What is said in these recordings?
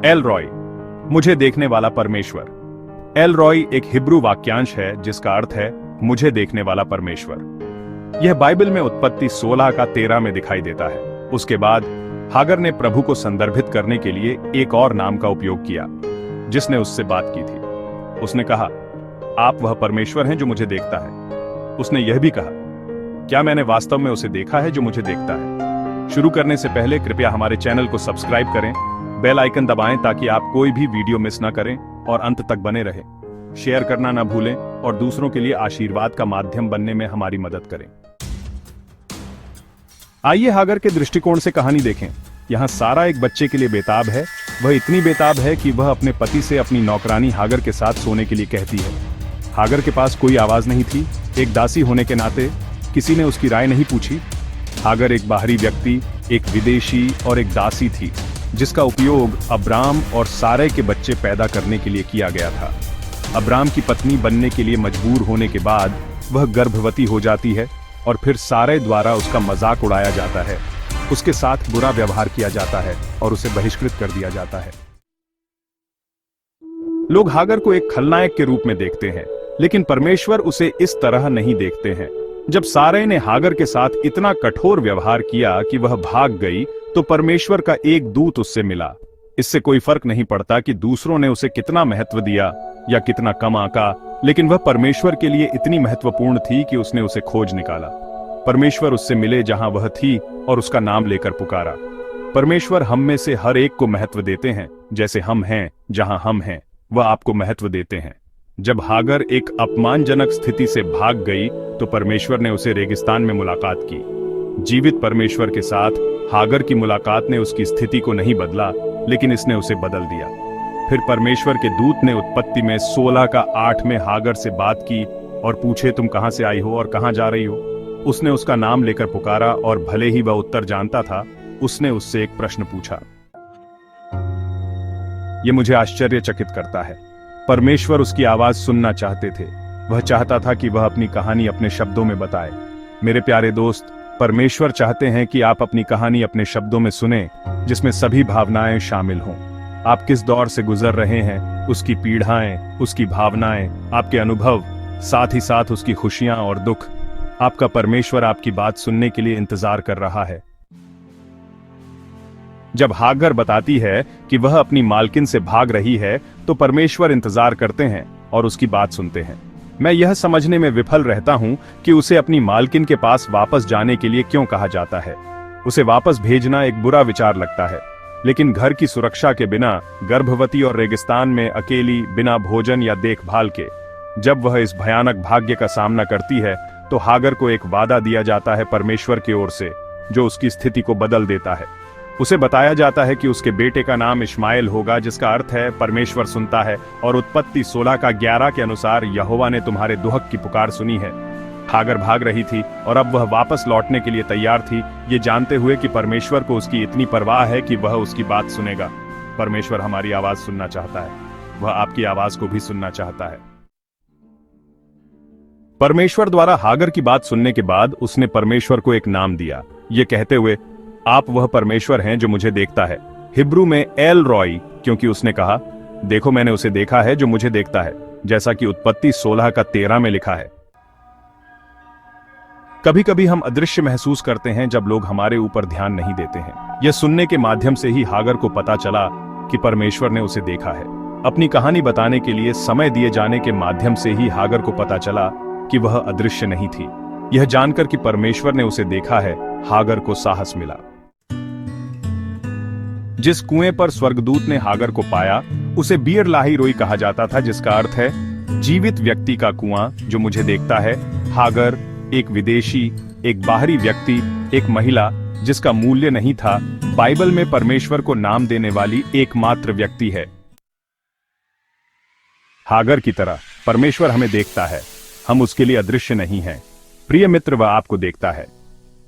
L Roy, मुझे देखने वाला परमेश्वर। एल रॉय एक हिब्रू वाक्यांश है जिसका अर्थ है मुझे देखने वाला परमेश्वर। यह बाइबल में उत्पत्ति 16 का 13 में दिखाई देता है। उसके बाद हागर ने प्रभु को संदर्भित करने के लिए एक और नाम का उपयोग किया जिसने उससे बात की थी। उसने कहा, आप वह परमेश्वर हैं जो मुझे देखता है। उसने यह भी कहा, क्या मैंने वास्तव में उसे देखा है जो मुझे देखता है? शुरू करने से पहले कृपया हमारे चैनल को सब्सक्राइब करें, बेल आइकन दबाएं ताकि आप कोई भी वीडियो मिस ना करें और अंत तक बने रहें। शेयर करना ना भूलें और दूसरों के लिए आशीर्वाद का माध्यम बनने में हमारी मदद करें। आइए हागर के दृष्टिकोण से कहानी देखें। यहाँ सारा एक बच्चे के लिए बेताब है। वह इतनी बेताब है कि वह अपने पति से अपनी नौकरानी हागर के साथ सोने के लिए कहती है। हागर के पास कोई आवाज नहीं थी। एक दासी होने के नाते किसी ने उसकी राय नहीं पूछी। हागर एक बाहरी व्यक्ति, एक विदेशी और एक दासी थी जिसका उपयोग अब्राम और सारे के बच्चे पैदा करने के लिए किया गया था। अब्राम की पत्नी बनने के लिए मजबूर होने के बाद वह गर्भवती हो जाती है और फिर सारे द्वारा उसका मजाक उड़ाया जाता है, उसके साथ बुरा व्यवहार किया जाता है और उसे बहिष्कृत कर दिया जाता है। लोग हागर को एक खलनायक के रूप में देखते हैं, लेकिन परमेश्वर उसे इस तरह नहीं देखते हैं। जब सारे ने हागर के साथ इतना कठोर व्यवहार किया कि वह भाग गई, तो परमेश्वर का एक दूत उससे मिला। इससे कोई फर्क नहीं पड़ता कि दूसरों ने उसे कितना महत्व दिया या कितना कम आंका, लेकिन वह परमेश्वर के लिए इतनी महत्वपूर्ण थी कि उसने उसे खोज निकाला। परमेश्वर उससे मिले जहां वह थी और उसका नाम लेकर पुकारा। परमेश्वर हम में से हर एक को महत्व देते हैं। जैसे हम हैं, जहां हम हैं, वह आपको महत्व देते हैं। जब हागर एक अपमानजनक स्थिति से भाग गई, तो परमेश्वर ने उसे रेगिस्तान में मुलाकात की। जीवित परमेश्वर के साथ हागर की मुलाकात ने उसकी स्थिति को नहीं बदला, लेकिन इसने उसे बदल दिया। फिर परमेश्वर के दूत ने उत्पत्ति में 16 का 8 में हागर से बात की और पूछे, तुम कहां से आई हो और कहां जा रही हो? उसने उसका नाम लेकर पुकारा और भले ही वह उत्तर जानता था, उसने उससे एक प्रश्न पूछा। यह मुझे आश्चर्यचकित करता है। परमेश्वर उसकी आवाज सुनना चाहते थे। वह चाहता था कि वह अपनी कहानी अपने शब्दों में बताए। मेरे प्यारे दोस्त, परमेश्वर चाहते हैं कि आप अपनी कहानी अपने शब्दों में सुने, जिसमें सभी भावनाएं शामिल हों। आप किस दौर से गुजर रहे हैं, उसकी पीड़ाएं, उसकी भावनाएं, आपके अनुभव, साथ ही साथ उसकी खुशियां और दुख। आपका परमेश्वर आपकी बात सुनने के लिए इंतजार कर रहा है। जब हागर बताती है कि वह अपनी मालकिन से भाग रही है, तो परमेश्वर इंतजार करते हैं और उसकी बात सुनते हैं। मैं यह समझने में विफल रहता हूं कि उसे अपनी मालकिन के पास वापस जाने के लिए क्यों कहा जाता है। उसे वापस भेजना एक बुरा विचार लगता है, लेकिन घर की सुरक्षा के बिना, गर्भवती और रेगिस्तान में अकेली, बिना भोजन या देखभाल के, जब वह इस भयानक भाग्य का सामना करती है, तो हागर को एक वादा दिया जाता है परमेश्वर की ओर से, जो उसकी स्थिति को बदल देता है। उसे बताया जाता है कि उसके बेटे का नाम इश्माएल होगा, जिसका अर्थ है परमेश्वर सुनता है, और उत्पत्ति 16 का 11 के अनुसार यहोवा ने तुम्हारे दुहक की पुकार सुनी है। हागर भाग रही थी और अब वह वापस लौटने के लिए तैयार थी, ये जानते हुए कि परमेश्वर को उसकी इतनी परवाह है कि वह उसकी बात सुनेगा। परमेश्वर हमारी आवाज सुनना चाहता है। वह आपकी आवाज को भी सुनना चाहता है। परमेश्वर द्वारा हागर की बात सुनने के बाद उसने परमेश्वर को एक नाम दिया, ये कहते हुए, आप वह परमेश्वर हैं जो मुझे देखता है। हिब्रू में एल रॉय, क्योंकि उसने कहा, देखो मैंने उसे देखा है जो मुझे देखता है, जैसा कि उत्पत्ति 16 का 13 में लिखा है। कभी कभी हम अदृश्य महसूस करते हैं जब लोग हमारे ऊपर ध्यान नहीं देते हैं। यह सुनने के माध्यम से ही हागर को पता चला कि परमेश्वर ने उसे देखा है। अपनी कहानी बताने के लिए समय दिए जाने के माध्यम से ही हागर को पता चला कि वह अदृश्य नहीं थी। यह जानकर कि परमेश्वर ने उसे देखा है, हागर को साहस मिला। जिस कुएं पर स्वर्गदूत ने हागर को पाया, उसे बीर लाही रोई कहा जाता था, जिसका अर्थ है जीवित व्यक्ति का कुआं जो मुझे देखता है। हागर एक विदेशी, एक बाहरी व्यक्ति, एक महिला जिसका मूल्य नहीं था, बाइबल में परमेश्वर को नाम देने वाली एकमात्र व्यक्ति है। हागर की तरह परमेश्वर हमें देखता है। हम उसके लिए अदृश्य नहीं हैं। प्रिय मित्र, वह आपको देखता है।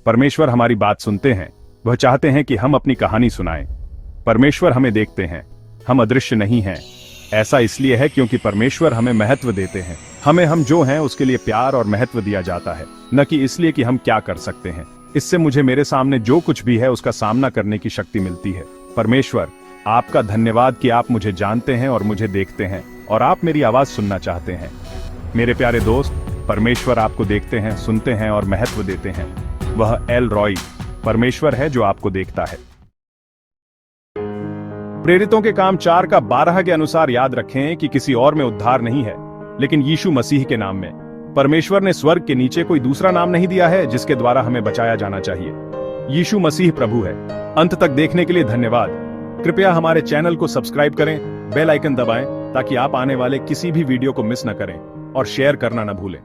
परमेश्वर हमारी बात सुनते हैं। वह चाहते हैं कि हम अपनी कहानी सुनाएं। परमेश्वर हमें देखते हैं। हम अदृश्य नहीं हैं। ऐसा इसलिए है क्योंकि परमेश्वर हमें महत्व देते हैं। हमें हम जो हैं उसके लिए प्यार और महत्व दिया जाता है, न कि इसलिए कि हम क्या कर सकते हैं। इससे मुझे मेरे सामने जो कुछ भी है उसका सामना करने की शक्ति मिलती है। परमेश्वर आपका धन्यवाद कि आप मुझे जानते हैं और मुझे देखते हैं और आप मेरी आवाज सुनना चाहते हैं। मेरे प्यारे दोस्त, परमेश्वर आपको देखते हैं, सुनते हैं और महत्व देते हैं। वह एल रॉय परमेश्वर है जो आपको देखता है। प्रेरितों के काम 4:12 के अनुसार याद रखें कि किसी और में उद्धार नहीं है, लेकिन यीशु मसीह के नाम में। परमेश्वर ने स्वर्ग के नीचे कोई दूसरा नाम नहीं दिया है जिसके द्वारा हमें बचाया जाना चाहिए। यीशु मसीह प्रभु है। अंत तक देखने के लिए धन्यवाद। कृपया हमारे चैनल को सब्सक्राइब करें, बेल आइकन दबाएं ताकि आप आने वाले किसी भी वीडियो को मिस न करें और शेयर करना न भूलें।